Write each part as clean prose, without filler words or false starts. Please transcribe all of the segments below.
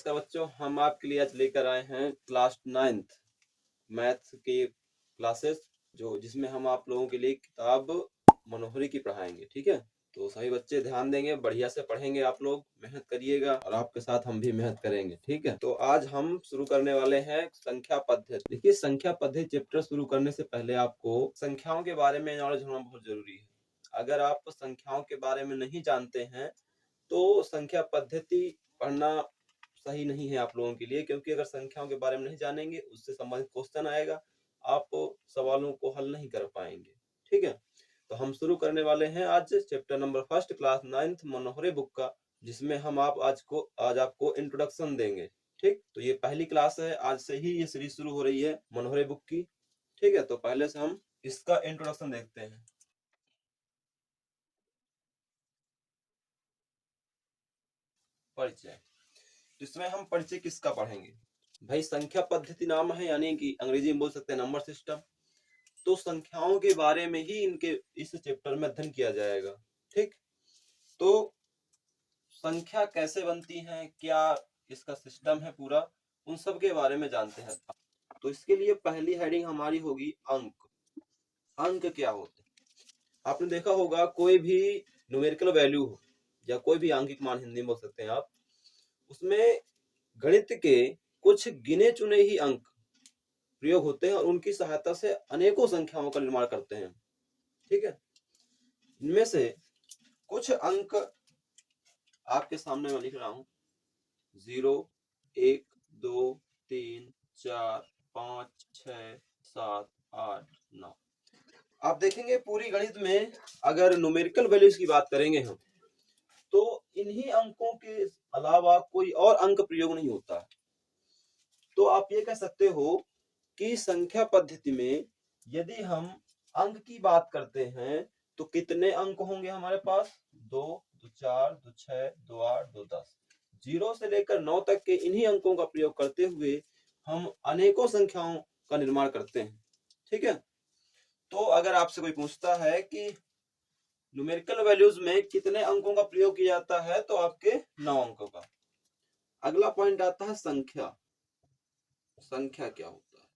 नमस्कार बच्चों, हम आपके लिए आज लेकर आए हैं क्लास 9th मैथ्स के क्लासेस जिसमें हम आप लोगों के लिए किताब मनोहरी की पढ़ाएंगे। ठीक है, तो सभी बच्चे ध्यान देंगे, बढ़िया से पढ़ेंगे, आप लोग मेहनत करिएगा और आपके साथ हम भी मेहनत करेंगे। ठीक है, तो आज हम शुरू करने वाले हैं संख्या पद्धति। देखिए, संख्या पद्धति चैप्टर शुरू करने से पहले आपको संख्याओं के बारे में नॉलेज होना बहुत जरूरी है। अगर आप संख्याओं के बारे में नहीं जानते हैं तो संख्या पद्धति पढ़ना सही नहीं है आप लोगों के लिए, क्योंकि अगर संख्याओं के बारे में नहीं जानेंगे, उससे संबंधित क्वेश्चन आएगा, आप सवालों को हल नहीं कर पाएंगे। ठीक है, तो हम शुरू करने वाले हैं आज chapter number first, class 9th मनोहरी बुक का, जिसमें हम आज आपको इंट्रोडक्शन देंगे। ठीक, तो ये पहली क्लास है, आज से ही ये सीरीज शुरू हो रही है मनोहरी बुक की। ठीक है, तो पहले से हम इसका इंट्रोडक्शन देखते हैं। परिचय, इसमें हम परिचय किसका पढ़ेंगे? भाई, संख्या पद्धति नाम है, यानी कि अंग्रेजी में बोल सकते हैं नंबर सिस्टम। तो संख्याओं के बारे में ही इनके इस चैप्टर में अध्ययन किया जाएगा। ठीक, तो संख्या कैसे बनती है, क्या इसका सिस्टम है पूरा, उन सब के बारे में जानते हैं। तो इसके लिए पहली हेडिंग हमारी होगी अंक। अंक क्या होते हैं? आपने देखा होगा, कोई भी न्यूमेरिकल वैल्यू हो या कोई भी आंकिक मान, हिंदी में बोल सकते हैं आप, उसमें गणित के कुछ गिने चुने ही अंक प्रयोग होते हैं और उनकी सहायता से अनेकों संख्याओं का निर्माण करते हैं। ठीक है, इनमें से कुछ अंक आपके सामने मैं लिख रहा हूं: 0, 1, 2, 3, 4, 5, 6, 7, 8, 9। आप देखेंगे पूरी गणित में अगर न्यूमेरिकल वैल्यूज की बात करेंगे हम, तो इन्हीं अंकों के अलावा कोई और अंक प्रयोग नहीं होता है। तो आप ये कह सकते हो कि संख्या पद्धति में यदि हम अंक की बात करते हैं तो कितने अंक होंगे हमारे पास? 2, 2, 4, 2, 6, 2, 8, 2, 10। 0 से लेकर 9 तक के इन्हीं अंकों का प्रयोग करते हुए हम अनेकों संख्याओं का निर्माण करते हैं। ठीक है, तो अगर आपसे कोई पूछता है कि न्यूमेरिकल वैल्यूज में कितने अंकों का प्रयोग किया जाता है, तो आपके 9 अंकों का। अगला पॉइंट आता है संख्या। संख्या क्या होता है?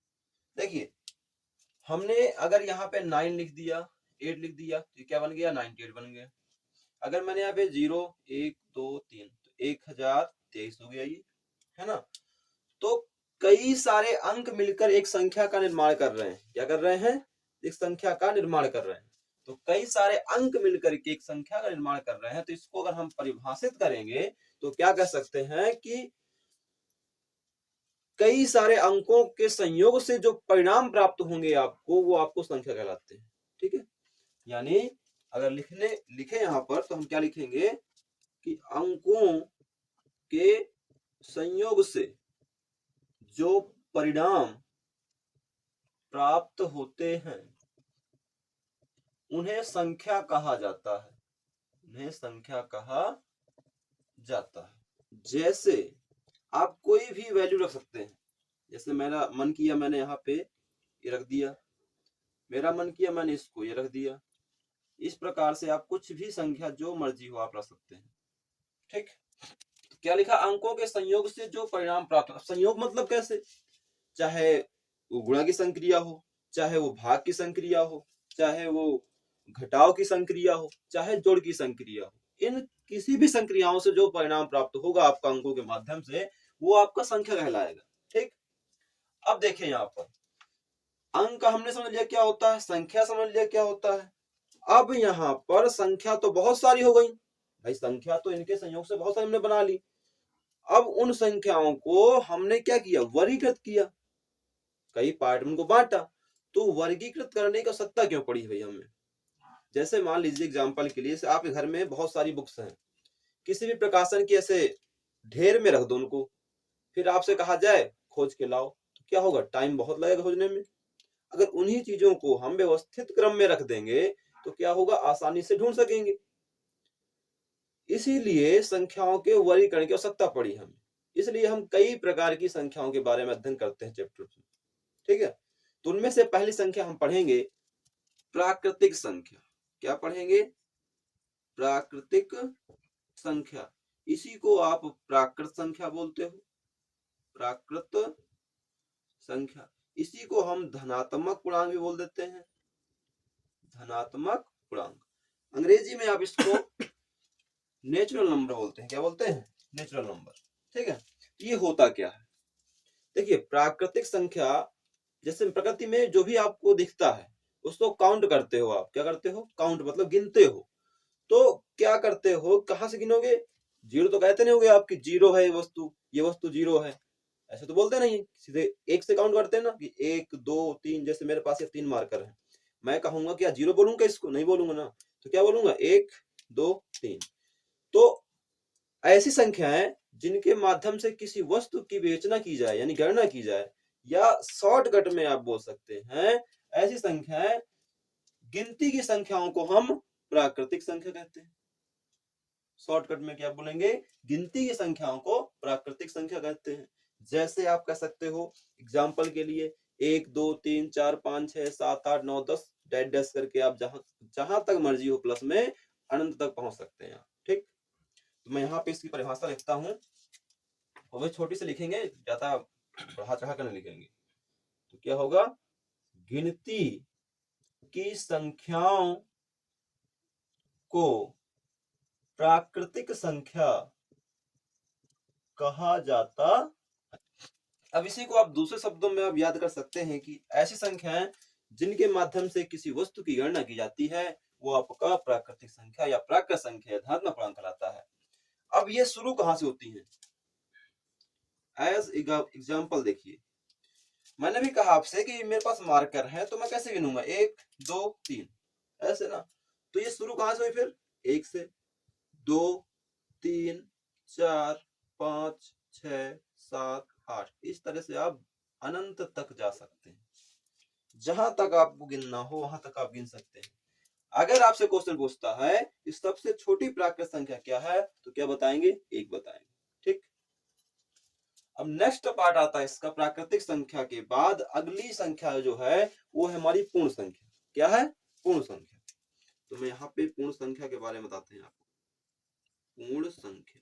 देखिए, हमने अगर यहाँ पे 9 लिख दिया, 8 लिख दिया, तो क्या बन गया? 98 बन गया। अगर मैंने यहाँ पे 0, 1, 2, 3, तो 1023 हो गया ये, है ना? तो कई सारे अंक मिलकर एक संख्या का निर्माण कर रहे हैं। क्या कर रहे हैं? एक संख्या का निर्माण कर रहे हैं। तो कई सारे अंक मिलकर के एक संख्या का निर्माण कर रहे हैं, तो इसको अगर हम परिभाषित करेंगे तो क्या कह सकते हैं कि कई सारे अंकों के संयोग से जो परिणाम प्राप्त होंगे आपको, वो आपको संख्या कहलाते हैं। ठीक है, यानी अगर लिखे यहां पर, तो हम क्या लिखेंगे कि अंकों के संयोग से जो परिणाम प्राप्त होते हैं उन्हें संख्या कहा जाता है। उन्हें संख्या कहा जाता है। जैसे आप कोई भी वैल्यू रख सकते हैं। जैसे मेरा मन किया मैंने यहाँ पे ये रख दिया, मेरा मन किया मैंने इसको ये रख दिया। इस प्रकार से आप कुछ भी संख्या जो मर्जी हो आप रख सकते हैं। ठीक, तो क्या लिखा? अंकों के संयोग से जो परिणाम प्राप्त। संयोग मतलब कैसे? चाहे वो गुणा की संक्रिया हो, चाहे वो भाग की संक्रिया हो, चाहे वो घटाव की संक्रिया हो, चाहे जोड़ की संक्रिया हो, इन किसी भी संक्रियाओं से जो परिणाम प्राप्त होगा आपका अंकों के माध्यम से, वो आपका संख्या कहलाएगा। ठीक, अब देखिए यहाँ पर अंक हमने समझ लिया क्या होता है, संख्या समझ लिया क्या होता है। अब यहाँ पर संख्या तो बहुत सारी हो गई भाई, संख्या तो इनके संयोग से बहुत सारी हमने बना ली। अब उन संख्याओं को हमने क्या किया? वर्गीकृत किया, कई पार्ट में उनको बांटा। तो वर्गीकृत करने की आवश्यकता क्यों पड़ी भाई हमें? जैसे मान लीजिए एग्जांपल के लिए, आपके घर में बहुत सारी बुक्स हैं, किसी भी प्रकाशन की ऐसे ढेर में रख दो उनको, फिर आपसे कहा जाए खोज के लाओ, तो क्या होगा? टाइम बहुत लगेगा खोजने में। अगर उन्हीं चीजों को हम व्यवस्थित क्रम में रख देंगे तो क्या होगा? आसानी से ढूंढ सकेंगे। इसीलिए संख्याओं के वर्गीकरण की आवश्यकता पड़ी हमें। इसलिए हम कई प्रकार की संख्याओं के बारे में अध्ययन करते हैं चैप्टर में। ठीक है, तो उनमें से पहली संख्या हम पढ़ेंगे प्राकृतिक संख्या। क्या पढ़ेंगे? प्राकृतिक संख्या। इसी को आप प्राकृत संख्या बोलते हो। प्राकृत संख्या। इसी को हम धनात्मक पूर्णांक भी बोल देते हैं, धनात्मक पूर्णांक। अंग्रेजी में आप इसको नेचुरल नंबर बोलते हैं। क्या बोलते हैं? Natural number. ठीक है, ये होता क्या है? देखिए, प्राकृतिक संख्या, जैसे प्रकृति में जो भी आपको दिखता है उसको काउंट करते हो आप। क्या करते हो? काउंट मतलब गिनते हो। तो क्या करते हो, कहां से गिनोगे? जीरो तो कहते नहीं होगे आपकी जीरो है ये वस्तु जीरो है, ऐसे तो बोलते नहीं, सीधे एक से काउंट करते हैं ना कि 1 2 3। जैसे मेरे पास ये 3 मार्कर है, मैं कहूंगा क्या जीरो बोलूंगा? इसको नहीं बोलूंगा ना, तो क्या बोलूंगा? 1 2 3। तो ऐसी संख्याएं जिनके माध्यम से किसी वस्तु की विवेचना की जाए यानी गणना की जाए, या शॉर्टकट में आप बोल सकते हैं ऐसी संख्याएं, गिनती की संख्याओं को हम प्राकृतिक संख्या कहते हैं। शॉर्टकट में क्या बोलेंगे? गिनती की संख्याओं को प्राकृतिक संख्या कहते हैं। जैसे आप कह सकते हो एग्जाम्पल के लिए 1 2 3 4 5 6 7 8 9 10 डैश डैश करके आप जहां जहां तक मर्जी हो प्लस में अनंत तक पहुंच सकते हैं। ठीक, तो मैं यहाँ पे इसकी परिभाषा लिखता हूँ, और वही छोटी से लिखेंगे, ज्यादा बढ़ा चढ़ा कर नहीं लिखेंगे। तो क्या होगा? गिनती की संख्याओं को प्राकृतिक संख्या कहा जाता। अब इसी को आप दूसरे शब्दों में आप याद कर सकते हैं कि ऐसी संख्याएं जिनके माध्यम से किसी वस्तु की गणना की जाती है वो आपका प्राकृतिक संख्या या प्राकृत संख्या धनात्मक पूर्णांक कहलाता है। अब ये शुरू कहां से होती है? एज एग्जाम्पल देखिए, मैंने भी कहा आपसे कि मेरे पास मार्कर है, तो मैं कैसे गिनूंगा? 1 2 3, ऐसे ना। तो ये शुरू कहां से हुई? फिर 1 से, 2 3 4 5 6 7 8, इस तरह से आप अनंत तक जा सकते हैं। जहां तक आपको गिनना हो वहां तक आप गिन सकते हैं। अगर आपसे क्वेश्चन पूछता है कि सबसे छोटी प्राकृत संख्या क्या है, तो क्या बताएंगे? 1 बताएंगे। ठीक, अब नेक्स्ट पार्ट आता है इसका, प्राकृतिक संख्या के बाद अगली संख्या जो है वो है हमारी पूर्ण संख्या। क्या है? पूर्ण संख्या। तो मैं यहाँ पे पूर्ण संख्या के बारे में बताते हैं आपको। पूर्ण संख्या,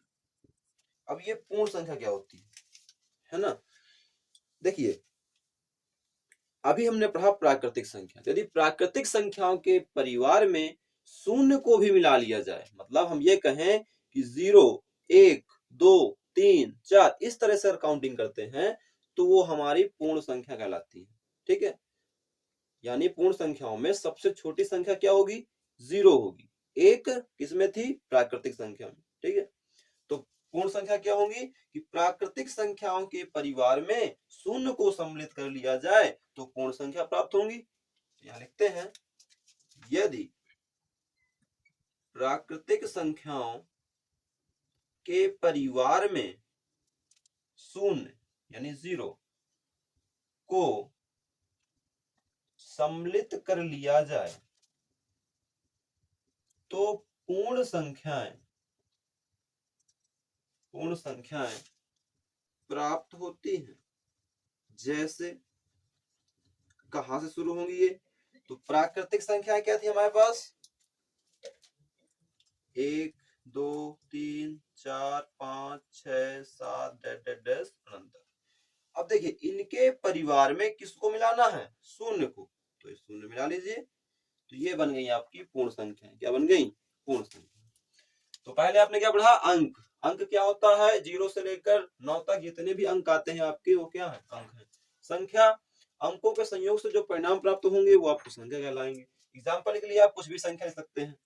अब ये पूर्ण संख्या क्या होती है ना? देखिए, अभी हमने पढ़ा प्राकृतिक संख्या। यदि प्राकृतिक संख्याओं के परिवार में शून्य को भी मिला लिया जाए, मतलब हम ये कहें कि 0 1 2 3 4 इस तरह से काउंटिंग करते हैं, तो वो हमारी पूर्ण संख्या कहलाती है। ठीक है, यानी पूर्ण संख्याओं में सबसे छोटी संख्या क्या होगी? 0 होगी। एक किसमें थी? प्राकृतिक संख्या में। ठीक है, तो पूर्ण संख्या क्या होंगी कि प्राकृतिक संख्याओं के परिवार में शून्य को सम्मिलित कर लिया जाए तो पूर्ण संख्या प्राप्त होंगी। यहां लिखते हैं, यदि प्राकृतिक संख्याओं के परिवार में शून्य यानी 0 को सम्मिलित कर लिया जाए तो पूर्ण संख्याएं प्राप्त होती हैं। जैसे कहां से शुरू होंगी ये? तो प्राकृतिक संख्या क्या थी हमारे पास? 1 2 3 4 5 6 7 डैश डैश अनंत। अब देखिए, इनके परिवार में किसको मिलाना है? शून्य को, तो ये शून्य मिला लीजिए, तो ये बन गई आपकी पूर्ण संख्या। क्या बन गई? पूर्ण संख्या। तो पहले आपने क्या पढ़ा? अंक। अंक क्या होता है? 0 से लेकर 9 तक जितने भी अंक आते हैं आपके, वो क्या है? अंक है। संख्या, अंकों के संयोग से जो परिणाम प्राप्त होंगे वो आपको संख्या कहलाएंगे। एग्जाम्पल के लिए आप कुछ भी संख्या ले सकते हैं।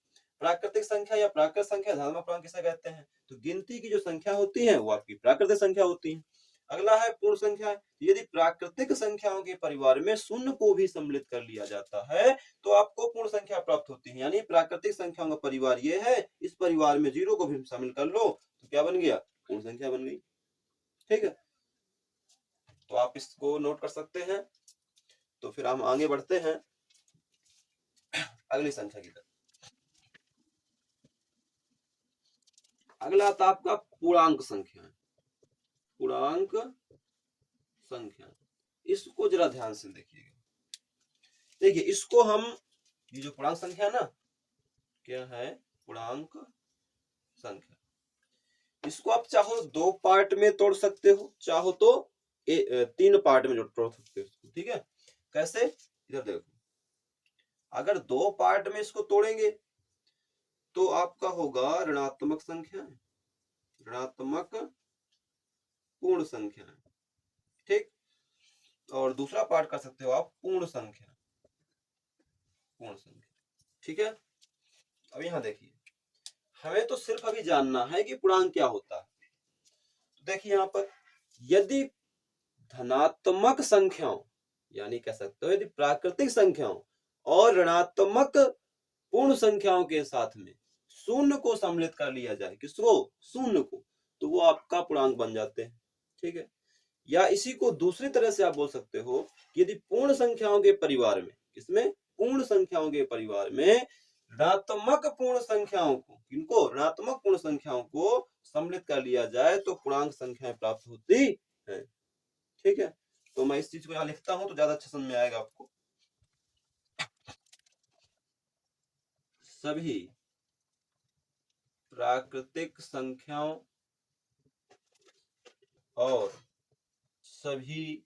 प्राकृतिक संख्या या प्राकृत संख्या धनात्मक पूर्णांक किसे कहते हैं? तो गिनती की जो संख्या होती है वो आपकी प्राकृतिक संख्या होती है। अगला है पूर्ण संख्या। यदि प्राकृतिक संख्याओं के परिवार में शून्य को भी सम्मिलित कर लिया जाता है तो आपको पूर्ण संख्या प्राप्त होती है। यानी प्राकृतिक संख्याओं का परिवार ये है, इस परिवार में 0 को भी शामिल कर लो तो क्या बन गया? पूर्ण संख्या बन गई। ठीक है, तो आप इसको नोट कर सकते हैं। तो फिर हम आगे बढ़ते हैं अगली संख्या की तरफ। अगला आता आपका पूर्णांक संख्या। पूर्णांक संख्या, इसको जरा ध्यान से देखिएगा। देखिए, इसको हम, ये जो पूर्णांक संख्या ना, क्या है? पूर्णांक संख्या। इसको आप चाहो 2 पार्ट में तोड़ सकते हो, चाहो तो तीन पार्ट में तोड़ सकते हो इसको, ठीक है। कैसे, इधर देखो, अगर दो पार्ट में इसको तोड़ेंगे तो आपका होगा ऋणात्मक संख्या, ऋणात्मक पूर्ण संख्या, ठीक। और दूसरा पार्ट कर सकते हो आप पूर्ण संख्या, पूर्ण संख्या, ठीक है। अब यहाँ देखिए, हमें तो सिर्फ अभी जानना है कि पूर्णांक क्या होता है। तो देखिए यहाँ पर, यदि धनात्मक संख्याओं, यानी कह सकते हो यदि प्राकृतिक संख्याओं और ऋणात्मक पूर्ण संख्याओं के साथ में शून्य को सम्मिलित कर लिया जाए, किसको, शून्य को, तो वो आपका पूर्णांक बन जाते हैं, ठीक है। या इसी को दूसरी तरह से आप बोल सकते हो कि यदि पूर्ण संख्याओं के परिवार में, इसमें पूर्ण संख्याओं के परिवार में ऋणात्मक पूर्ण संख्याओं को, किनको, ऋणात्मक पूर्ण संख्याओं को सम्मिलित कर लिया जाए तो पूर्णांक संख्याएं प्राप्त होती है, ठीक है। तो मैं इस चीज को यहाँ लिखता हूं तो ज्यादा अच्छा समझ में आएगा आपको। सभी प्राकृतिक संख्याओं और सभी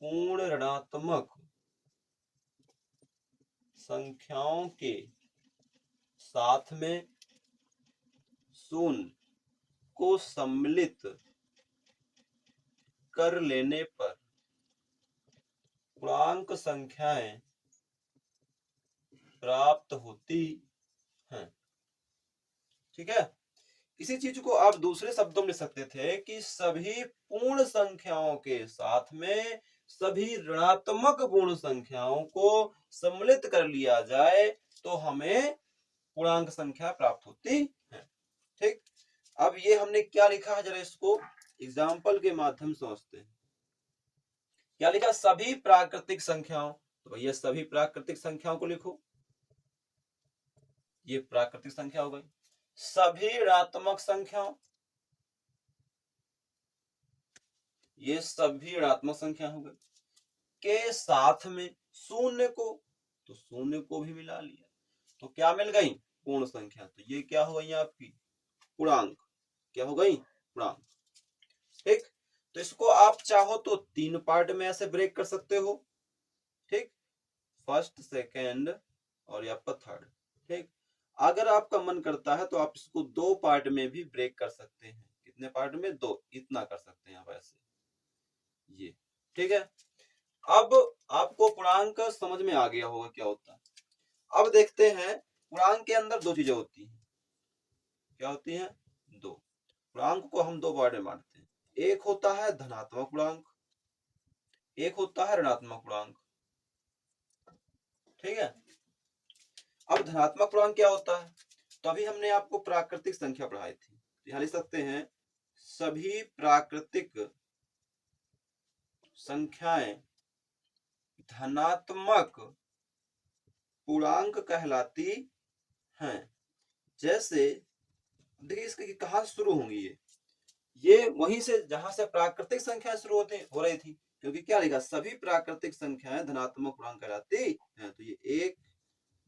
पूर्ण ऋणात्मक संख्याओं के साथ में शून्य को सम्मिलित कर लेने पर पूर्णांक संख्याएं प्राप्त होती हैं, ठीक है। इसी चीज को आप दूसरे शब्दों में लिख सकते थे कि सभी पूर्ण संख्याओं के साथ में सभी ऋणात्मक पूर्ण संख्याओं को सम्मिलित कर लिया जाए तो हमें पूर्णांक संख्या प्राप्त होती है, ठीक। अब ये हमने क्या लिखा है, जरा इसको एग्जाम्पल के माध्यम से समझते हैं। क्या लिखा, सभी प्राकृतिक संख्याओं, तो भैया सभी प्राकृतिक संख्याओं को लिखो, ये प्राकृतिक संख्या हो गई। सभी ऋणात्मक संख्याओं, ये सभी ऋणात्मक संख्या हो गई, के साथ में शून्य को, तो शून्य को भी मिला लिया, तो क्या मिल गई, पूर्ण संख्या। तो ये क्या हो गई आपकी पूर्णांक, क्या हो गई पूर्णांक, ठीक। तो इसको आप चाहो तो तीन पार्ट में ऐसे ब्रेक कर सकते हो, ठीक, फर्स्ट, सेकेंड और या थर्ड, ठीक। अगर आपका मन करता है तो आप इसको दो पार्ट में भी ब्रेक कर सकते हैं, कितने पार्ट में, दो, इतना कर सकते हैं आप ऐसे, ये, ठीक है। अब आपको पूर्णांक समझ में आ गया होगा क्या होता है। अब देखते हैं, पूर्णांक के अंदर दो चीजें होती हैं, क्या होती हैं, दो। पूर्णांक को हम दो पार्ट में बांटते हैं, एक होता है धनात्मक पूर्णांक, एक होता है ऋणात्मक पूर्णांक, ठीक है। अब धनात्मक पूर्णांक क्या होता है, तो अभी हमने आपको प्राकृतिक संख्या पढ़ाई थी, तो यहाँ लिख सकते हैं सभी प्राकृतिक संख्याएं धनात्मक पूर्णांक कहलाती हैं। जैसे देखिए इसके कहाँ से शुरू होंगी, ये वहीं से जहां से प्राकृतिक संख्या शुरू हो रही थी, क्योंकि क्या लिखा, सभी प्राकृतिक संख्याएं धनात्मक पूर्णांक कहलाती हैं। तो ये 1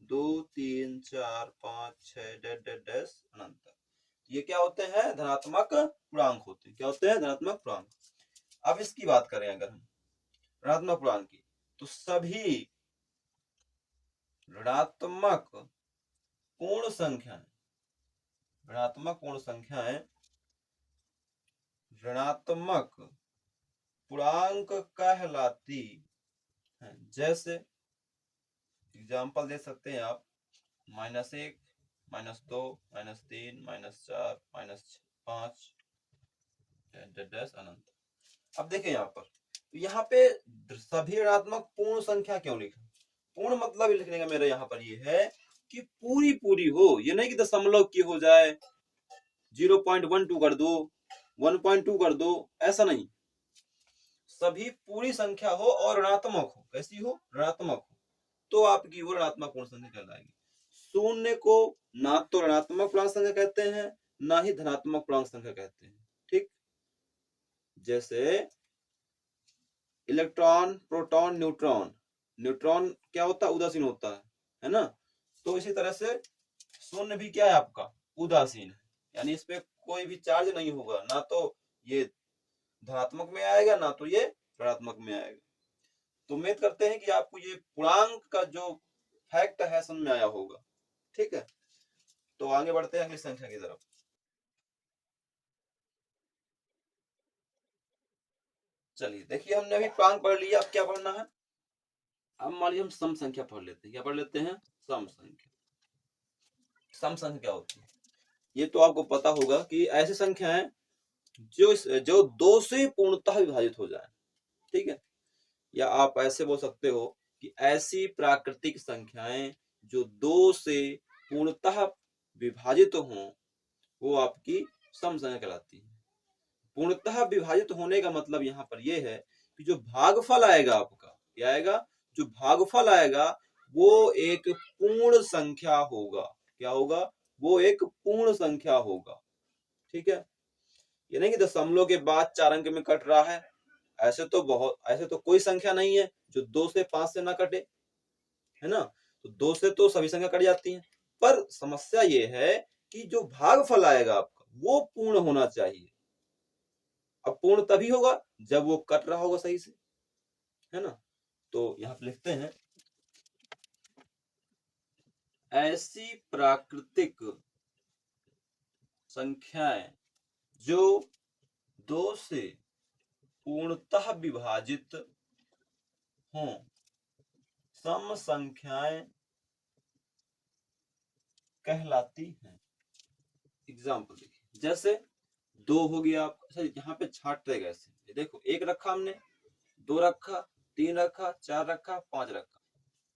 2 3 4 5 6 डैश अनंत, ये क्या होते हैं, धनात्मक पूर्णांक होते हैं, क्या होते हैं, धनात्मक पूर्णांक। अब इसकी बात करें अगर हम ऋणात्मक पूर्णांक की, तो सभी ऋणात्मक पूर्ण संख्याएं, ऋणात्मक पूर्ण संख्याएं ऋणात्मक पूर्णांक कहलाती हैं। जैसे एग्जाम्पल दे सकते हैं आप, -1 -2 -3 -4 -5 अनंत। अब देखें यहाँ पर, यहाँ पे सभी ऋणात्मक पूर्ण संख्या क्यों लिखा, पूर्ण मतलब लिखने का मेरा यहाँ पर ये है कि पूरी पूरी हो, ये नहीं कि दशमलव की हो जाए, 0.12 कर दो, 1.2 कर दो, ऐसा नहीं। सभी पूरी संख्या हो और ऋणात्मक हो, कैसी हो, ऋणात्मक हो, तो आपकी वो ऋणात्मक पूर्ण संख्या कहलाएगी। शून्य को ना तो ऋणात्मक पूर्णांक संख्या कहते हैं, ना ही धनात्मक पूर्णांक संख्या कहते हैं, ठीक। जैसे इलेक्ट्रॉन, प्रोटॉन, न्यूट्रॉन, न्यूट्रॉन क्या होता है, उदासीन होता है ना। तो इसी तरह से शून्य भी क्या है आपका, उदासीन है, यानी इस पे कोई भी चार्ज नहीं होगा, ना तो ये धनात्मक में आएगा, ना तो ये ऋणात्मक में आएगा। तो उम्मीद करते हैं कि आपको ये पूर्णांक का जो फैक्ट है समझ में आया होगा। ठीक है, तो आगे बढ़ते हैं अगली संख्या की तरफ। चलिए देखिए, हमने अभी पूर्णांक पढ़ लिया, अब क्या पढ़ना है? अब मान लीजिए हम सम संख्या पढ़ लेते हैं। क्या पढ़ लेते हैं? सम संख्या। सम संख्या क्या होती है? ये तो आपको पता होगा कि ऐसी संख्याएं जो दो से पूर्णतः विभाजित हो जाए। ठीक है, या आप ऐसे बोल सकते हो कि ऐसी प्राकृतिक संख्याएं जो दो से पूर्णतः विभाजित हों, वो आपकी सम संख्या कहलाती है। पूर्णतः विभाजित होने का मतलब यहाँ पर यह है कि जो भागफल आएगा आपका, क्या आएगा? जो भागफल आएगा वो एक पूर्ण संख्या होगा। क्या होगा? वो एक पूर्ण संख्या होगा। ठीक है, ये नहीं कि दशमलव के बाद 4 अंक में कट रहा है। ऐसे तो कोई संख्या नहीं है जो 2 से 5 से ना कटे, है ना? तो 2 से तो सभी संख्या कट जाती हैं, पर समस्या ये है कि जो भागफल आएगा आपका वो पूर्ण होना चाहिए। अब पूर्ण तभी होगा जब वो कट रहा होगा सही से, है ना? तो यहाँ पे लिखते हैं, ऐसी प्राकृतिक संख्याएं जो 2 से पूर्णतः विभाजित हों, सम संख्याएं कहलाती हैं। एग्जाम्पल देखिए, जैसे 2 हो गया। आप अच्छा यहाँ पे छांट देगा ऐसे, ये देखो, 1 रखा हमने, 2 रखा, 3 रखा, 4 रखा, 5 रखा।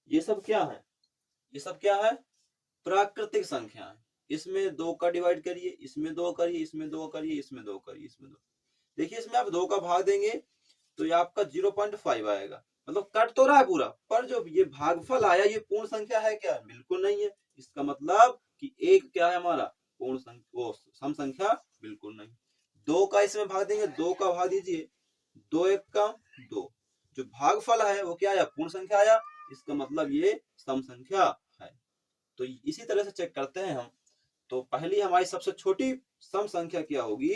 ये सब क्या है? ये सब क्या है? प्राकृतिक संख्या है। इसमें 2 का डिवाइड करिए, इसमें 2 करिए, इसमें 2 करिए, इसमें 2 करिए, इसमें 2। देखिए, इसमें आप 2 का भाग देंगे तो ये आपका 0.5 आएगा। मतलब कट तो रहा है पूरा, पर जो ये भागफल आया ये पूर्ण संख्या है क्या? बिल्कुल नहीं है। इसका मतलब कि एक क्या है हमारा? पूर्ण संख्या, वो सम संख्या बिल्कुल नहीं। 2 का इसमें भाग देंगे, 2 का भाग दीजिए, 2 1 का 2। जो भागफल है वो क्या आया? पूर्ण संख्या आया। इसका मतलब ये सम संख्या है। तो इसी तरह से चेक करते हैं हम। तो पहली हमारी सबसे छोटी सम संख्या क्या होगी?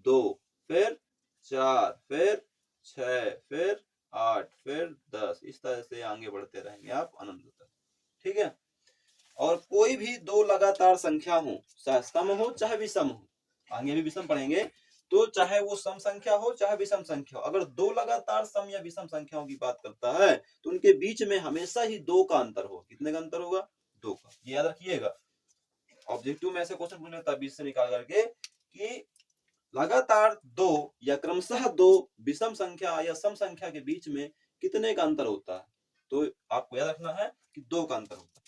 2, फिर 4, फिर 6, फिर 8, फिर 10। इस तरह से आगे बढ़ते रहेंगे आप अनंत तक। ठीक है, और कोई भी दो लगातार संख्या हो, चाहे सम हो चाहे विषम हो, आगे भी विषम पढ़ेंगे, तो चाहे वो सम संख्या हो चाहे विषम संख्या हो, अगर दो लगातार सम या विषम संख्याओं की बात करता है तो उनके बीच में हमेशा ही 2 का अंतर होगा। कितने का अंतर होगा? 2 का। ये याद रखिएगा, ऑब्जेक्टिव में ऐसे क्वेश्चन पूछ लेता है बीच से निकाल करके कि लगातार दो या क्रमशः दो विषम संख्या या सम संख्या के बीच में कितने का अंतर होता है। तो आपको याद रखना है कि 2 का अंतर होता है।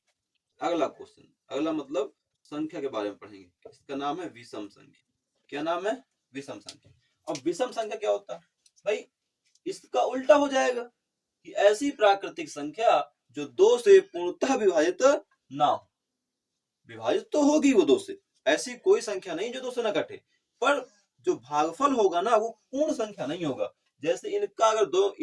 अगला क्वेश्चन, अगला मतलब संख्या के बारे में पढ़ेंगे। इसका नाम है विषम संख्या। क्या नाम है? विषम संख्या। अब विषम संख्या क्या होता है भाई? इसका उल्टा हो जाएगा कि ऐसी प्राकृतिक संख्या जो 2 से पूर्णतः विभाजित ना हो। विभाजित तो होगी वो 2 से, ऐसी कोई संख्या नहीं जो 2 से ना कटे, पर जो भागफल होगा ना वो पूर्ण संख्या नहीं होगा। जैसे इनका अगर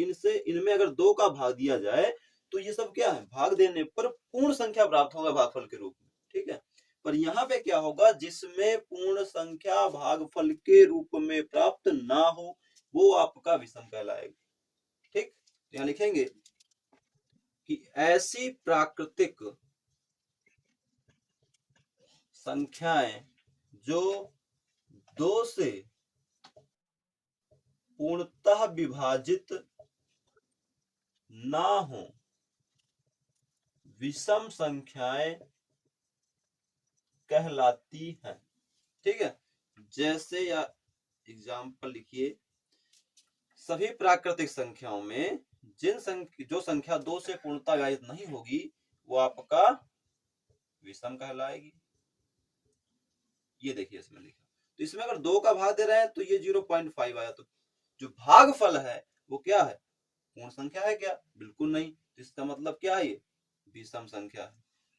इनमें अगर 2 का भाग दिया जाए तो ये सब क्या है? भाग देने पर पूर्ण संख्या प्राप्त होगा भागफल के रूप में। ठीक है, पर यहाँ पे क्या होगा? जिसमें पूर्ण संख्या भागफल के रूप में प्राप्त ना हो वो आपका विषम कहलाएगा। ठीक, यहाँ लिखेंगे कि ऐसी प्राकृतिक संख्याएं जो 2 से पूर्णतः विभाजित ना हो, विषम संख्याएं कहलाती हैं। ठीक है, जैसे या एग्जाम्पल लिखिए, सभी प्राकृतिक संख्याओं में जो संख्या 2 से पूर्णतः विभाजित नहीं होगी वो आपका विषम कहलाएगी। ये देखिए इसमें लिखा, तो इसमें अगर 2 का भाग दे रहे हैं तो ये 0.5 आया। तो जो भागफल है वो क्या है? पूर्ण संख्या है क्या? बिल्कुल नहीं। तो इसका मतलब क्या है? ये विषम संख्या है।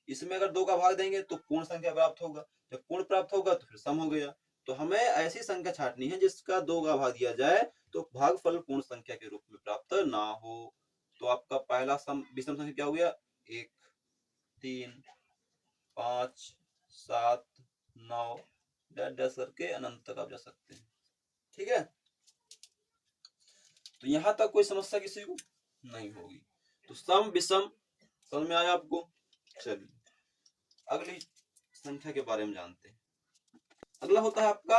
इसमें अगर 2 का भाग देंगे तो पूर्ण संख्या प्राप्त होगा, जब पूर्ण प्राप्त होगा तो फिर सम हो गया। तो हमें ऐसी संख्या छांटनी है जिसका 2 का भाग दिया जाए तो भागफल पूर्ण संख्या के रूप में प्राप्त ना हो। तो आपका पहला सम विषम संख्या क्या हो गया? 1, 3, 5, 7, 9, डैश डैश करके अनंत तक आप जा सकते हैं। ठीक है, तो यहां तक कोई समस्या किसी को नहीं होगी। तो सम विषम समझ में आया आपको। चलिए अगली संख्या के बारे में जानते हैं। अगला होता है आपका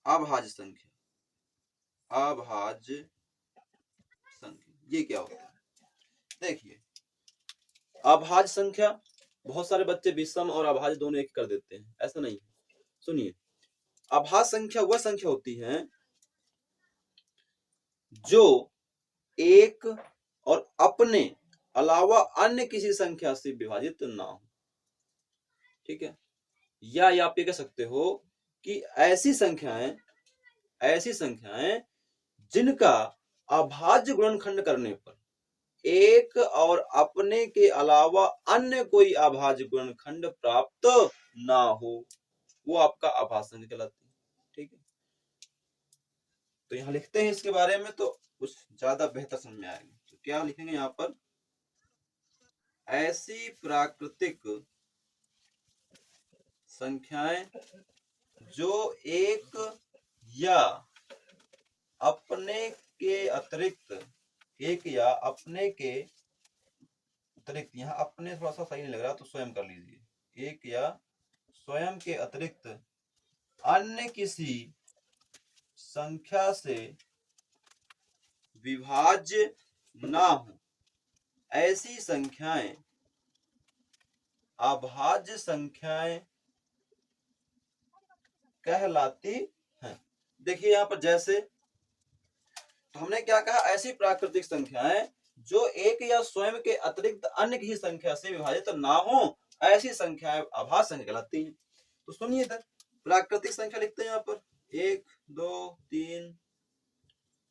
अभाज्य संख्या। अभाज्य संख्या ये क्या होता है? देखिए अभाज्य संख्या, बहुत सारे बच्चे विषम और अभाज्य दोनों एक कर देते हैं, ऐसा नहीं है। सुनिए, अभाज्य संख्या वह संख्या होती है जो एक और अपने अलावा अन्य किसी संख्या से विभाजित ना हो। ठीक है, या आप ये कह सकते हो कि ऐसी संख्याएं जिनका अभाज्य गुणनखंड करने पर एक और अपने के अलावा अन्य कोई अभाज्य गुणनखंड प्राप्त ना हो, वो आपका अभाज्य संख्या कहलाती है। ठीक है, तो यहां लिखते हैं इसके बारे में तो कुछ ज्यादा बेहतर समझ में आएगा। तो क्या लिखेंगे यहां पर? ऐसी प्राकृतिक संख्याएं जो एक या अपने के अतिरिक्त, यहाँ अपने थोड़ा सा सही नहीं लग रहा तो स्वयं कर लीजिए, एक या स्वयं के अतिरिक्त अन्य किसी संख्या से विभाज्य ना हो, ऐसी संख्याएं अभाज्य संख्याएं कहलाती हैं। देखिए यहाँ पर जैसे, तो हमने क्या कहा? ऐसी प्राकृतिक संख्याएं जो एक या स्वयं के अतिरिक्त अन्य किसी संख्या से विभाजित ना हो, ऐसी संख्याएं अभाज्य संख्या कहलाती हैं। तो सुनिए इधर प्राकृतिक संख्या लिखते हैं यहाँ पर 1 2 3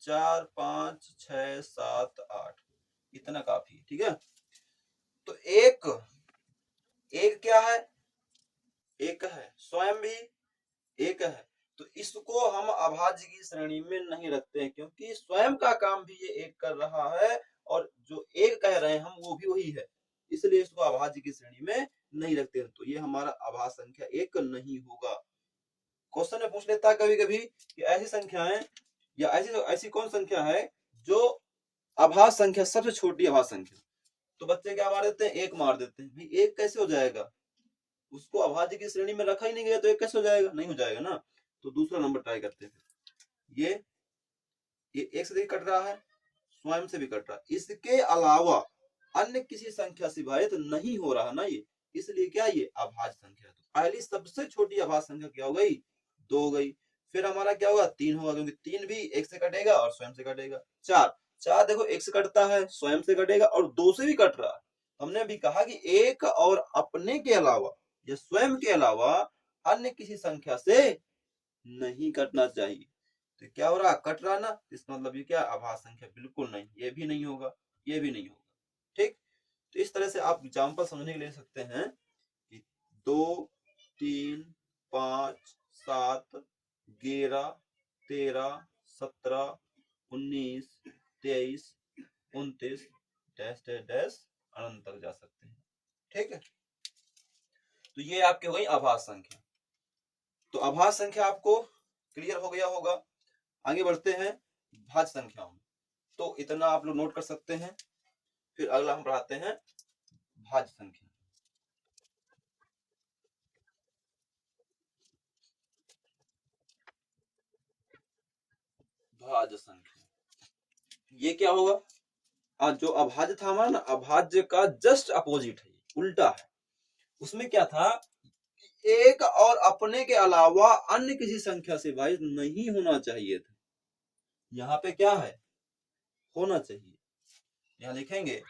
4 5 6 7 8, इतना काफी है। ठीक है, तो एक क्या है? एक है, स्वयं भी एक है, तो इसको हम अभाज्य की श्रेणी में नहीं रखते हैं, क्योंकि स्वयं का काम भी ये एक कर रहा है और जो एक कह रहे हैं हम वो भी वही है, इसलिए इसको अभाज्य की श्रेणी में नहीं रखते हैं। तो ये हमारा अभाज्य संख्या एक नहीं होगा। क्वेश्चन में पूछ लेता है कभी कभी कि ऐसी संख्याएं या ऐसी कौन संख्या है जो अभाज्य संख्या, सबसे छोटी अभाज्य संख्या, तो बच्चे क्या मार देते हैं? एक मार देते हैं। भाई एक कैसे हो जाएगा? उसको अभाज्य की श्रेणी में रखा ही नहीं गया, तो एक कैसे हो जाएगा? नहीं हो जाएगा ना। तो दूसरा नंबर ट्राई करते हैं। ये एक से कट रहा है, स्वयं से भी कट रहा है, इसके अलावा अन्य किसी संख्या से विभाजित नहीं हो रहा ना ये, इसलिए क्या ये अभाज्य संख्या है। तो पहली सबसे छोटी अभाज्य संख्या क्या हो गई? 2 हो गई। फिर हमारा क्या होगा? 3 होगा, क्योंकि 3 भी एक से कटेगा और स्वयं से कटेगा। 4 देखो एक से कटता है, स्वयं से कटेगा और 2 से भी कट रहा है। हमने अभी कहा कि एक और अपने के अलावा या स्वयं के अलावा अन्य किसी संख्या से नहीं कटना चाहिए। तो क्या हो रहा? कट रहा ना, इसका मतलब ये क्या? अभाज्य संख्या बिल्कुल नहीं, ये भी नहीं होगा, ये भी नहीं होगा। ठीक, तो इस तरह से आप एग्जाम्पल समझने के लिए सकते हैं कि 2 3 5 7 11 13 17 19 23 29 डैश डैश डैश अनंत तक जा सकते हैं। ठीक है, तो ये आपके हो गई अभाज्य संख्या। तो अभाज्य संख्या आपको क्लियर हो गया होगा। आगे बढ़ते हैं भाज्य संख्याओं में। तो इतना आप लोग नोट कर सकते हैं। फिर अगला हम पढ़ाते हैं भाज्य संख्या। भाज्य संख्या ये क्या होगा? जो अभाज्य था हमारा ना, अभाज्य का जस्ट अपोजिट है, उल्टा है। उसमें क्या था? एक और अपने के अलावा अन्य किसी संख्या से विभाजित नहीं होना चाहिए था। यहाँ पे क्या है? होना चाहिए। यहाँ लिखेंगे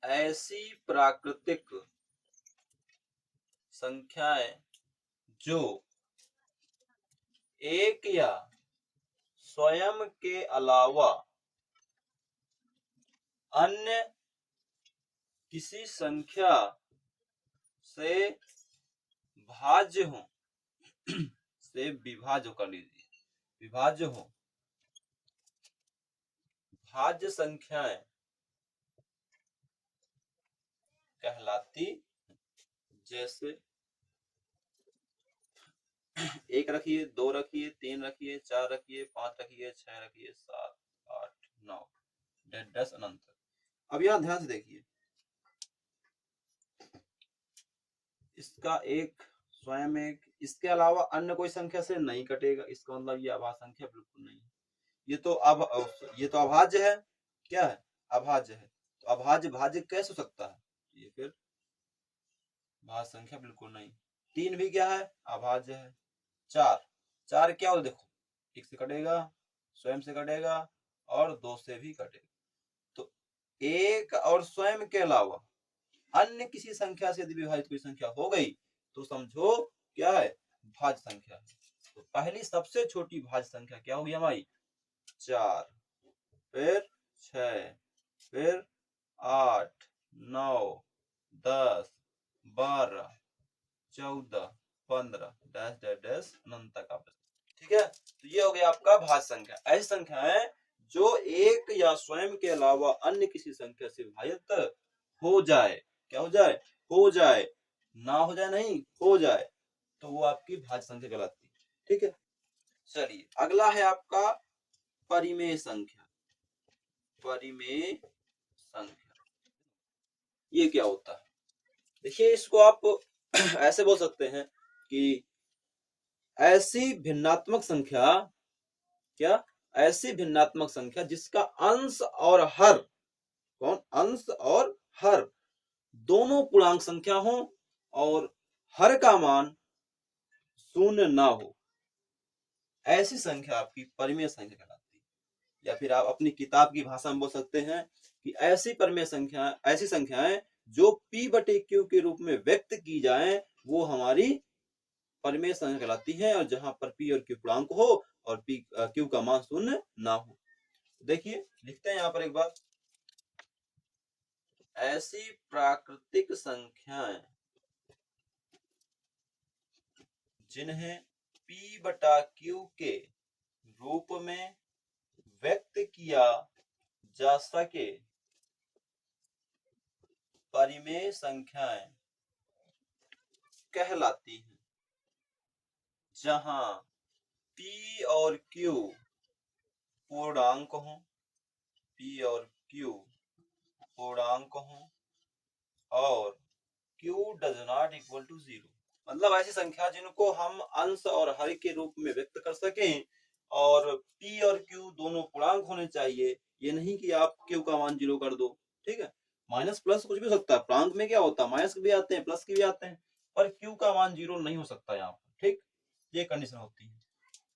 ऐसी प्राकृतिक संख्याएं जो एक या स्वयं के अलावा अन्य किसी संख्या से भाज्य हो से विभाज्य कर लीजिए, विभाज्य हो, भाज्य संख्याएं कहलाती। जैसे 1 रखिए, 2 रखिए, 3 रखिए, 4 रखिए, 5 रखिए, 6 रखिए, 7, 8, 9, 10 अनंत तक। अब यहाँ ध्यान से देखिए, इसका एक स्वयं एक, इसके अलावा अन्य कोई संख्या से नहीं कटेगा, इसका मतलब ये अभाज्य संख्या बिल्कुल नहीं है। ये तो अभाज्य है, क्या है, अभाज्य है। तो अभाज्य भाज्य कैसे हो सकता है, ये फिर भाज्य संख्या बिल्कुल नहीं। 3 भी क्या है, अभाज्य है। 4 क्या हो, देखो 1 से कटेगा, स्वयं से कटेगा और 2 से भी कटेगा। तो 1 और स्वयं के अलावा अन्य किसी संख्या से यदि विभाजित कोई संख्या हो गई तो समझो क्या है, भाज्य संख्या है। तो पहली सबसे छोटी भाज्य संख्या क्या होगी हमारी, 4, फिर 6, फिर 8, 9, 10, 12, 14, 15 डैश डैश डैश अनंत तक आप। ठीक है, तो ये हो गया आपका भाज्य संख्या। ऐसी संख्या है जो एक या स्वयं के अलावा अन्य किसी संख्या से विभाजित हो जाए। क्या हो जाए, हो जाए, ना हो जाए नहीं, हो जाए, तो वो आपकी भाज्य संख्या कहलाती है। ठीक है, चलिए अगला है आपका परिमेय संख्या। परिमेय संख्या ये क्या होता है, देखिए इसको आप ऐसे बोल सकते हैं कि ऐसी भिन्नात्मक संख्या, क्या, ऐसी भिन्नात्मक संख्या जिसका अंश और हर, कौन, अंश और हर दोनों पूर्णांक संख्या हो और हर का मान शून्य ना हो, ऐसी संख्या आपकी परिमेय संख्या कहलाती है। या फिर आप अपनी किताब की भाषा में बोल सकते हैं कि ऐसी परिमेय संख्या, ऐसी संख्याएं जो P बटे Q के रूप में व्यक्त की जाएं वो हमारी परिमेय संख्या कहलाती है, और जहां पर P और Q पूर्णांक हो और P Q का मान शून्य ना हो। देखिए लिखते हैं यहाँ पर एक बार, ऐसी प्राकृतिक संख्याएं जिन्हें P बटा Q के रूप में व्यक्त किया जा सके परिमेय संख्याएं कहलाती हैं। जहां P और Q पूर्णांक हों, P और Q पूर्णांक हों और Q does not equal to 0, मतलब ऐसी संख्या जिनको हम अंश और हर के रूप में व्यक्त कर सकें और P और Q दोनों पूर्णांक होने चाहिए। ये नहीं कि आप Q का मान 0 कर दो। ठीक है, माइनस प्लस कुछ भी हो सकता है, पूर्णांक में क्या होता है, माइनस भी आते हैं, प्लस के भी आते हैं, पर Q का मान 0 नहीं हो सकता यहाँ पर। ठीक, ये कंडीशन होती है।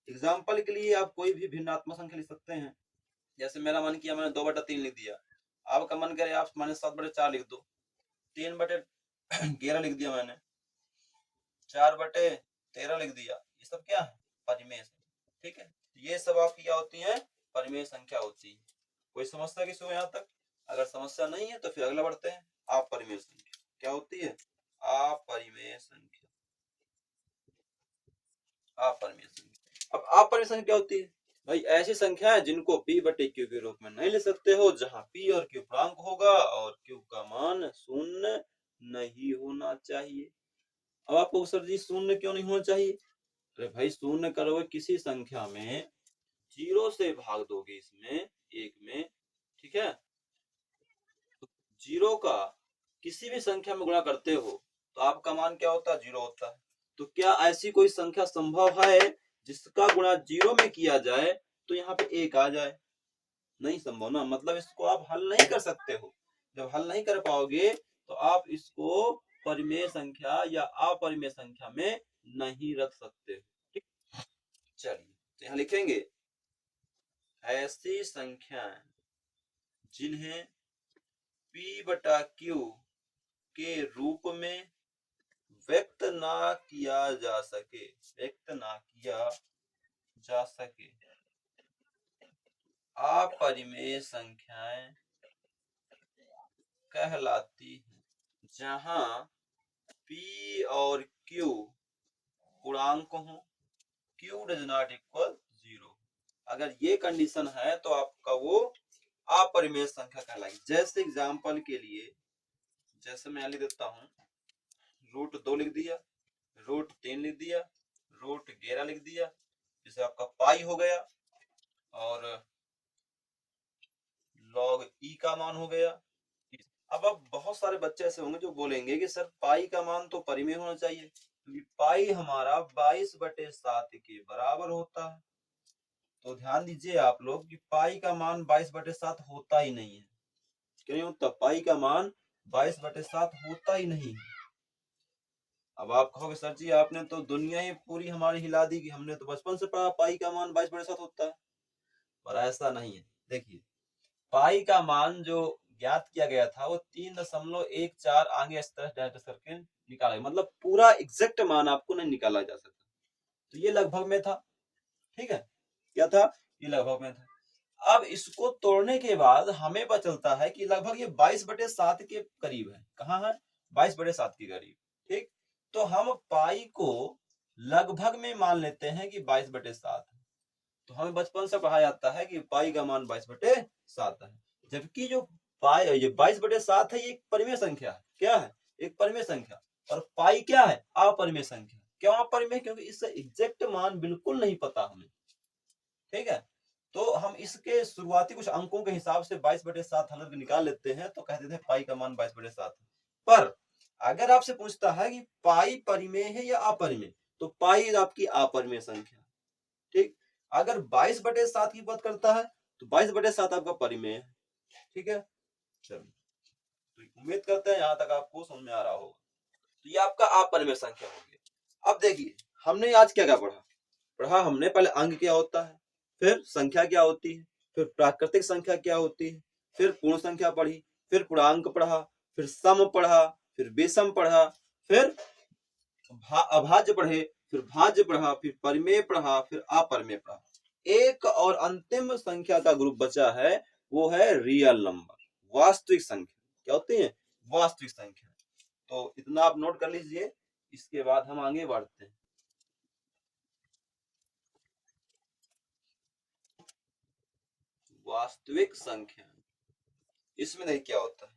एग्जाम्पल के लिए आप कोई भी भिन्नात्मक संख्या लिख सकते हैं। जैसे मेरा मन किया मैंने 2/3 लिख दिया, आपका मन करे आप -7/4 लिख दो, 3/11 लिख दिया मैंने, 4/13 लिख दिया, ये सब क्या है, परिमेय संख्या। ठीक है, ये सब आपकी क्या होती है, परिमेय संख्या होती है। कोई समस्या किसी को यहाँ तक? अगर समस्या नहीं है तो फिर अगला बढ़ते हैं। अपरिमेय संख्या क्या होती है, अपरिमेय संख्या, अपरिमेय संख्या। अब अपरिमेय संख्या क्या होती है भाई, ऐसी संख्या है जिनको P बटे Q के रूप में नहीं ले सकते हो, जहां P और Q पूर्णांक होगा और Q का मान शून्य नहीं होना चाहिए। अब आपको सर जी शून्य क्यों नहीं होना चाहिए, अरे भाई शून्य करोगे किसी संख्या में, 0 से भाग दोगे इसमें एक में, ठीक है, तो 0 का किसी भी संख्या में गुणा करते हो तो आपका मान क्या होता है, 0 होता है। तो क्या ऐसी कोई संख्या संभव है जिसका गुणा 0 में किया जाए तो यहाँ पे 1 आ जाए? नहीं संभव ना, मतलब इसको आप हल नहीं कर सकते हो। जब हल नहीं कर पाओगे तो आप इसको परिमेय संख्या या अपरिमेय संख्या में नहीं रख सकते। ठीक, चलिए तो यहाँ लिखेंगे, ऐसी संख्याएं जिन्हें P बटा Q के रूप में व्यक्त ना किया जा सके, व्यक्त ना किया जा सके, अपरिमेय संख्याएं कहलाती हैं। जहां P और Q पूर्णांक हो, Q डज नॉट इक्वल 0। अगर ये कंडीशन है तो आपका वो अपरिमेय संख्या कहलाएगी। जैसे एग्जांपल के लिए, जैसे मैं लिख देता हूं, √2 लिख दिया, √3 लिख दिया, रूट 11 लिख दिया, जिसे आपका पाई हो गया, और लॉग ई का मान हो गया। अब बहुत सारे बच्चे ऐसे होंगे जो बोलेंगे कि सर पाई का मान तो परिमेय होना चाहिए, क्योंकि पाई हमारा 22/7 के बराबर होता है। तो ध्यान दीजिए आप लोग कि पाई का मान 22/7 होता ही नहीं है। क्यों होता? पाई का मान 22/7 होता ही नहीं है। अब आप कहोगे सर जी आपने तो दुनिया ही पूरी हमारी हिला दी कि हमने तो बचपन से पढ़ा पाई का मान 22/7 होता है, पर ऐसा नहीं है। देखिए, पाई का मान जो ज्ञात किया गया था वो 3.14 आगे इस तरह डायरेक्ट करके निकाला गया, मतलब पूरा एग्जैक्ट मान आपको नहीं निकाला जा सकता। तो ये लगभग में था, ठीक है, क्या था? ये लगभग में था। अब इसको तोड़ने के बाद हमें पता चलता है कि लगभग ये 22/7 के करीब है। कहाँ है? 22/7 के करीब, ठीक। तो हम पाई को लगभग में मान लेते हैं कि 22/7 है। तो हमें बचपन से पढ़ाया जाता है कि पाई का मान 22/7 है, जबकि जो पाई ये 22/7 है, ये एक परिमेय संख्या है। क्या है? एक परिमेय संख्या। और पाई क्या है? अपरिमेय संख्या। क्यों अपरिमेय? क्योंकि इसका एग्जैक्ट मान बिल्कुल नहीं पता हमें, ठीक है। तो हम इसके शुरुआती कुछ अंकों के हिसाब से 22/7 हल निकाल लेते हैं, तो कहते थे पाई का मान 22/7 है। पर अगर आपसे पूछता है कि पाई परिमेय है या अपरिमेय, तो पाई आपकी अपरिमेय संख्या, ठीक। अगर 22/7 की बात करता है तो 22/7 आपका परिमेय है, ठीक है। चलो, तो उम्मीद करते हैं यहां तक आपको समझ में आ रहा होगा। तो ये आपका अपरिमेय संख्या हो गया। अब देखिए, हमने आज क्या क्या पढ़ा? पढ़ा हमने पहले अंक क्या होता है, फिर संख्या क्या होती है, फिर प्राकृतिक संख्या क्या होती है, फिर पूर्ण संख्या पढ़ी, फिर पूर्णांक पढ़ा, फिर सम पढ़ा, फिर विषम पढ़ा, फिर अभाज्य पढ़े, फिर भाज्य पढ़ा, फिर परिमेय पढ़ा, फिर अपरिमेय पढ़ा। एक और अंतिम संख्या का ग्रुप बचा है, वो है रियल नंबर, वास्तविक संख्या। क्या होती है? वास्तविक संख्या। तो इतना आप नोट कर लीजिए, इसके बाद हम आगे बढ़ते हैं। वास्तविक संख्या, इसमें नहीं क्या होता है,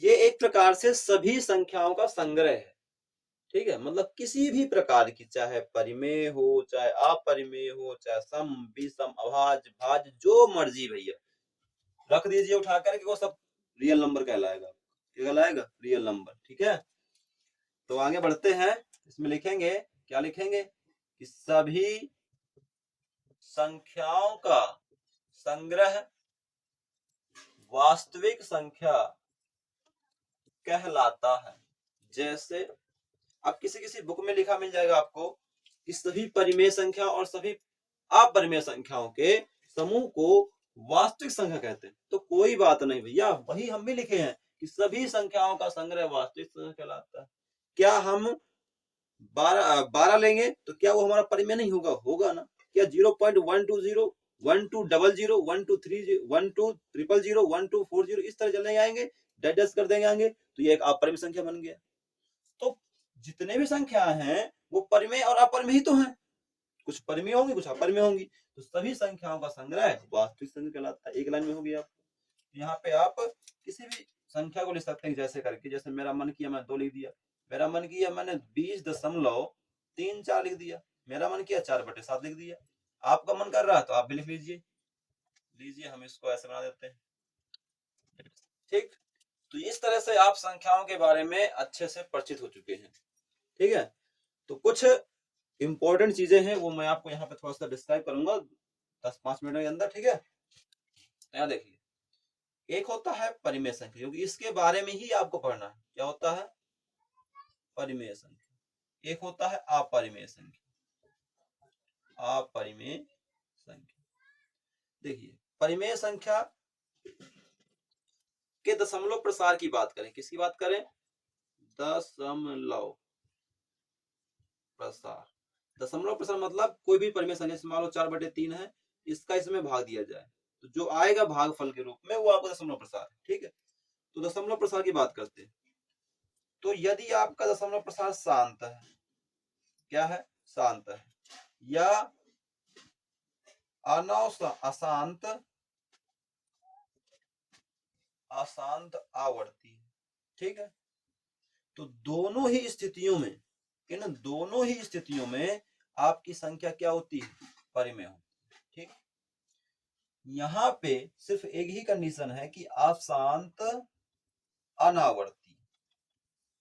ये एक प्रकार से सभी संख्याओं का संग्रह है, ठीक है। मतलब किसी भी प्रकार की, चाहे परिमेय हो, चाहे अपरिमेय हो, चाहे सम विषम अभाज्य भाज्य, जो मर्जी भैया रख दीजिए उठा करके, वो सब रियल नंबर कहलाएगा। क्या कहलाएगा? रियल नंबर, ठीक है। तो आगे बढ़ते हैं, इसमें लिखेंगे, क्या लिखेंगे कि सभी संख्याओं का संग्रह वास्तविक संख्या कहलाता है। जैसे अब किसी किसी बुक में लिखा मिल जाएगा आपको कि सभी परिमेय संख्या और सभी अपरिमेय संख्याओं के समूह को वास्तविक संख्या कहते हैं। तो कोई बात नहीं भैया, वही हम भी लिखे हैं कि सभी संख्याओं का संग्रह वास्तविक संख्या कहलाता है। क्या हम 12 लेंगे तो क्या वो हमारा परिमेय नहीं होगा? होगा ना। क्या 0.120 1200 123 12000 1240 इस तरह चलने आएंगे, डाइजेस्ट कर देंगे आगे, तो ये एक अपरिमेय संख्या बन गया। तो जितने भी संख्या हैं वो परिमेय और अपरिमेय ही तो हैं, कुछ परिमेय होंगी कुछ अपरिमेय होंगी। तो सभी संख्याओं का संग्रह वास्तविक संख्या कहलाता है। एक लाइन में हो गया। यहाँ पे आप किसी भी संख्या को लिख सकते हैं, जैसे करके, जैसे मेरा मन किया मैं 2 लिख दिया, मेरा मन किया मैंने 20.34 लिख दिया, मेरा मन किया 4/7 लिख दिया। आपका मन कर रहा है तो आप भी लिख लीजिए। लीजिए हम इसको ऐसे बना देते हैं, ठीक। तो इस तरह से आप संख्याओं के बारे में अच्छे से परिचित हो चुके हैं, ठीक है। तो कुछ इंपॉर्टेंट चीजें हैं वो मैं आपको यहाँ पे थोड़ा सा डिस्क्राइब करूंगा 10-5 मिनट के अंदर, ठीक है। यहाँ देखिए, एक होता है परिमेय संख्या, क्योंकि इसके बारे में ही आपको पढ़ना है। क्या होता है? परिमेय संख्या। एक होता है अपरिमेय संख्या। अपरिमेय संख्या, देखिए परिमेय संख्या के दशमलव प्रसार की बात करें, किसकी बात करें? दशमलव प्रसार। दशमलव प्रसार मतलब कोई भी परिमेय संख्या, मान लो 4/3 है, इसका इसमें भाग दिया जाए तो जो आएगा भागफल के रूप में वो आपका दशमलव प्रसार है, ठीक है। तो दशमलव प्रसार की बात करते हैं। तो यदि आपका दशमलव प्रसार शांत है, क्या है? शांत है, या अशांत अशांत आवर्ती, ठीक है। तो दोनों ही स्थितियों में, इन दोनों ही स्थितियों में आपकी संख्या क्या होती है, परिमेय होती है। ठीक, यहाँ पे सिर्फ एक ही कंडीशन है कि अशांत अनावर्ती।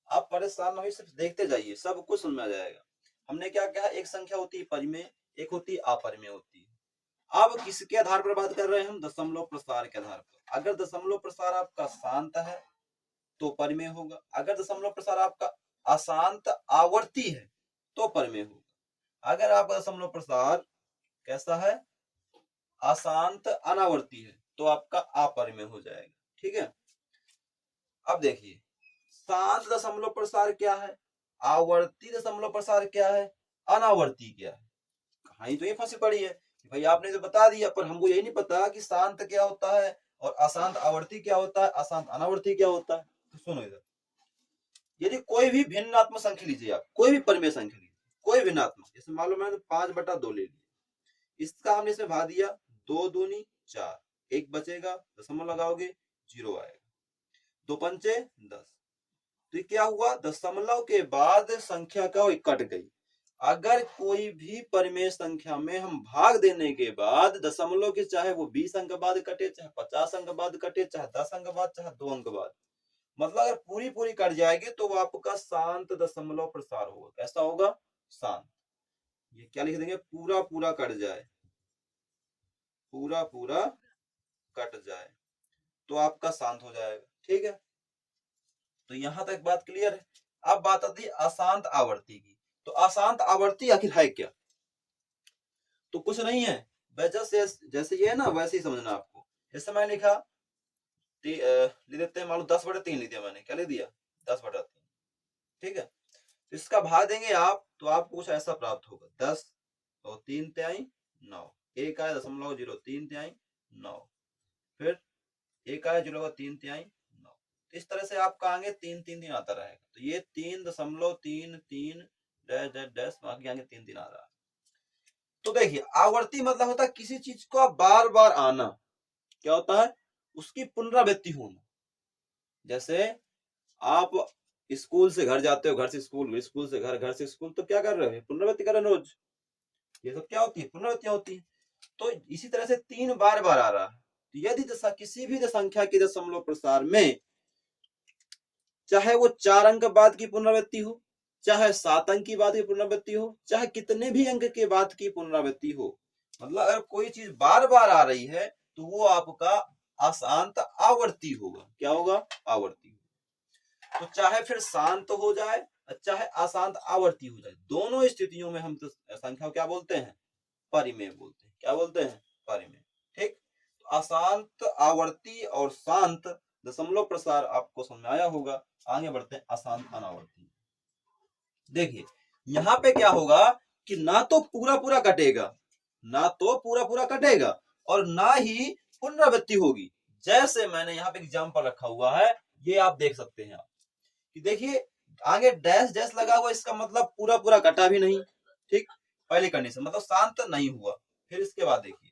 आप परेशान नहीं, सिर्फ देखते जाइए, सब कुछ समझ में आ जाएगा। हमने क्या कहा, एक संख्या होती है परिमेय, एक होती है अपरिमेय होती है। अब किसके आधार पर बात कर रहे हैं हम, दशमलव प्रसार के आधार पर। अगर दशमलव प्रसार आपका शांत है तो परिमेय होगा, अगर दशमलव प्रसार आपका अशांत आवर्ती है तो परिमेय होगा। अगर आपका दशमलव प्रसार कैसा है, अशांत अनावर्ती है, तो आपका अपरिमेय हो जाएगा। ठीक है, अब देखिए शांत दशमलव प्रसार क्या है, आवर्ती दशमलव प्रसार क्या है, अनावर्ती क्या है। कहानी तो ये फंसी पड़ी है कि भाई आपने तो बता दिया, पर हमको यही नहीं पता कि शांत क्या होता है और अशांत आवर्ती क्या होता है, अशांत अनावर्ती क्या होता है। तो सुनो इधर, यदि कोई भी भिन्नात्मक संख्या लीजिए, आप कोई भी परिमेय संख्या लीजिए, कोई भिन्नात्मक, जैसे मालूम है 5/2 ले लिया, इसका हमने इसमें भाग दिया, 2 दूनी 4, एक बचेगा, दशमलव लगाओगे 0 आएगा, 2 पंचे 10। तो क्या हुआ, दशमलव के बाद संख्या का कट गई। अगर कोई भी परिमेय संख्या में हम भाग देने के बाद दशमलव के, चाहे वो 20 अंक बाद कटे, चाहे 50 अंक बाद कटे, चाहे 10 अंक बाद, चाहे 2 अंक बाद, मतलब अगर पूरी पूरी कट जाएगी तो वो आपका शांत दशमलव प्रसार होगा। कैसा होगा, शांत। ये क्या लिख देंगे, पूरा पूरा कट जाए, पूरा पूरा कट जाए तो आपका शांत हो जाएगा। ठीक है, तो यहां तक बात क्लियर है। अब बात आती है अशांत आवर्ती की। तो अशांत आवर्ती आखिर है क्या, तो कुछ नहीं है, वैसे जैसे ये है ना वैसे ही समझना आपको। जैसे मैंने लिखा ले देते हैं, मान लो 10/3 लिख दिया मैंने, क्या लिख दिया, 10/3। ठीक है, इसका भाग देंगे आप तो आपको कुछ ऐसा प्राप्त होगा, 10 और 3 तिहाई 9, एक आया 0.03 तिहाई 9, फिर एक आया 0.3 तिहाई 9। इस तरह से आपका आगे 3 आता रहेगा। तो ये 3.33 डैश डैश डैश आगे 3 आ रहा है। तो देखिए आवर्ती मतलब होता है किसी चीज का बार बार आना, क्या होता है, उसकी पुनरावृत्ति होना। जैसे आप स्कूल से घर जाते हो, घर से स्कूल, स्कूल से घर, घर से स्कूल, तो क्या कर रहे हो, पुनरावृत्ति कर रहे हो रोज। ये सब क्या होती है, पुनरावृत्तियां होती है। तो इसी तरह से 3 बार बार आ रहा है। तो यदि किसी भी संख्या के दशमलव प्रसार में चाहे वो 4 अंक बाद की पुनरावृत्ति हो, चाहे 7 अंक की बाद की पुनरावृत्ति हो, चाहे कितने भी अंक के बाद की पुनरावृत्ति हो, मतलब अगर कोई चीज बार बार आ रही है तो वो आपका अशांत आवर्ती होगा। क्या होगा, आवर्ती। तो चाहे फिर शांत हो जाए, चाहे अशांत आवर्ती हो जाए, दोनों स्थितियों में हम तो संख्या क्या बोलते हैं, परिमेय बोलते हैं। क्या बोलते हैं, परिमेय। ठीक, तो अशांत आवर्ती और शांत दशमलव प्रसार आपको समझ आया होगा। आगे बढ़ते हैं अशांत अनावर्ती। देखिए यहाँ पे क्या होगा कि ना तो पूरा पूरा कटेगा, ना तो पूरा पूरा कटेगा, और ना ही पुनरावृत्ति होगी। जैसे मैंने यहाँ पे एग्जाम्पल रखा हुआ है, ये आप देख सकते हैं आप कि देखिए आगे डैश डैश लगा हुआ, इसका मतलब पूरा पूरा कटा भी नहीं। ठीक, पहली कंडीशन मतलब शांत नहीं हुआ। फिर इसके बाद देखिए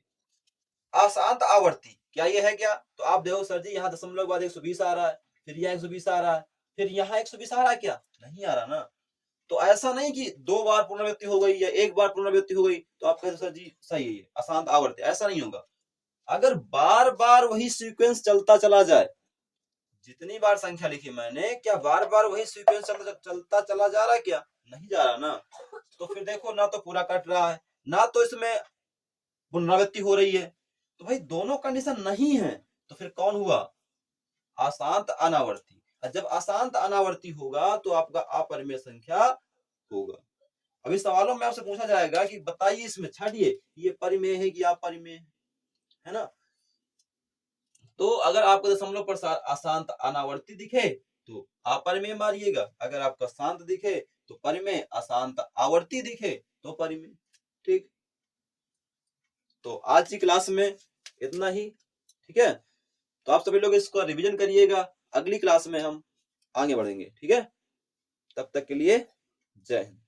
अशांत आवर्ती, क्या ये है क्या, तो आप देखो सर जी यहाँ दशमलव के बाद 120 आ रहा है, फिर यहाँ 120 आ रहा है, फिर यहाँ 120 आ रहा है, क्या नहीं आ रहा ना। तो ऐसा नहीं कि 2 बार पुनरावृत्ति हो गई या 1 बार पुनरावृत्ति हो गई तो आप कहते सर जी सही है ये अशांत आवर्ती, ऐसा नहीं होगा। अगर बार बार वही सीक्वेंस चलता चला जाए, जितनी बार संख्या लिखी मैंने, क्या बार बार वही सीक्वेंस चलता चला जा रहा है, क्या नहीं जा रहा ना। तो फिर देखो ना तो पूरा कट रहा है, ना तो इसमें पुनरावृत्ति हो रही है। तो भाई दोनों कंडीशन नहीं है, तो फिर कौन हुआ, अशांत अनावर्ती। और जब अशांत अनावर्ती होगा तो आपका अपरिमेय संख्या होगा। अभी सवालों में आपसे पूछा जाएगा कि बताइए इसमें छाटिए ये परिमेय है कि अपरिमेय है ना। तो अगर आपका दशमलव प्रसार अशांत अनावर्ती दिखे तो अपरिमेय मारिएगा, अगर आपका शांत दिखे तो परिमेय, अशांत आवर्ती दिखे तो परिमेय। ठीक, तो आज की क्लास में इतना ही। ठीक है, तो आप सभी लोग इसको रिवीजन करिएगा, अगली क्लास में हम आगे बढ़ेंगे। ठीक है, तब तक के लिए जय हिंद।